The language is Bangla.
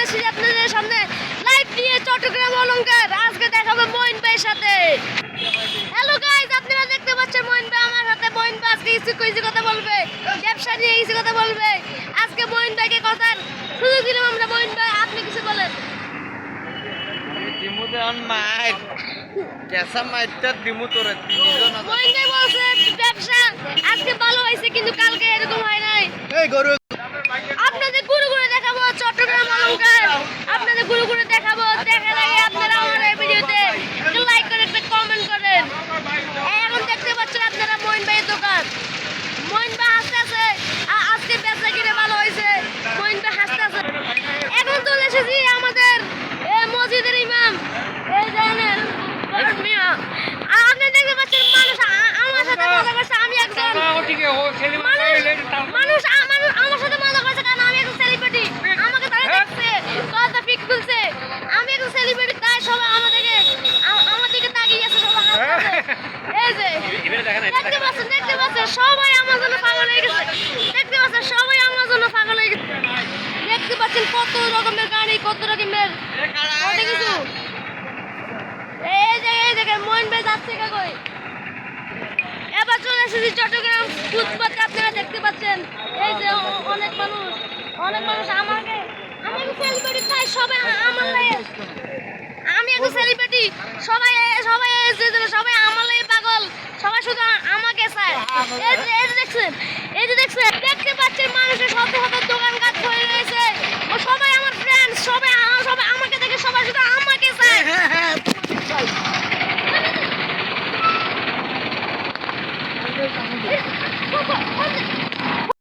এসেছি আপনাদের সামনে লাইভ নিয়ে চট্টগ্রাম অলংকার। আজকে দেখাবো মঈন ভাইয়ের সাথে। হ্যালো গাইস, আপনারা দেখতে পাচ্ছেন মঈন ভাই আমার সাথে। মঈন ভাই আজকে কিছু কথা বলবে, ব্যবসা নিয়ে কিছু কথা বলবে। আজকে মঈন ভাইকে কথার সুযোগ দিলাম আমরা। মঈন ভাই, আপনি কিছু বলেন। মঈন ভাই বলছে ব্যবসা আজকে ভালো হয়েছে, কিন্তু কালকে এরকম হয় নাই। আপনাদের ঘুরে ঘুরে দেখাবো চট্টগ্রাম অলংকার, আপনাদের ঘুরে ঘুরে দেখাবো। দেখার আগে আপনারা আমার এই ভিডিওতে একটা লাইক করে একটা কমেন্ট করেন। এখন দেখতে পাচ্ছেন আপনারা মঈন ভাইয়ের দোকান। মঈন ভাই হাসতে আছে, আজকে ব্যবসা কিনে ভালো হয়েছে। মঈন ভাই হাসতে আছে। এখন চলে এসেছি আমাদের মসজিদের ইমাম, এই জানেন মিয়া। আপনি দেখতে পাচ্ছেন মানুষ আমার সাথে মজা করছে। আমি একজন মানুষ আমার সাথে মজা করছে, কারণ আমি একজন সেলিব্রিটি। আমাকে তারা দেখছে, কথা পিক তুলছে। আমি একজন সেলিব্রিটি, তাই সবাই আমার দিকে তাকিয়ে আছে, সবাই হাসছে। এই যে দেখতে পাচ্ছেন সবাই আমার জন্য পাগল হয়ে গেছে। দেখতে পাচ্ছেন সবাই আমার জন্য পাগল হয়ে গেছে। দেখতে পাচ্ছেন কত রকমের গাড়ি, কত রকমের অনেক কিছু। এই জায়গায় মঈন ভাই যাচ্ছে কই। এবার চলে এসেছি চট্টগ্রাম ফুটপাতে। আপনারা দেখতে পাচ্ছেন এই যে অনেক মানুষ আমাকে, আমি একটু সেলিব্রিটি, তাই সবাই আমার লাগে। আমি একটু সেলিব্রিটি, সবাই আমার লাগে পাগল। সবাই শুধু আমাকে চায়। এই যে দেখছেন দেখতে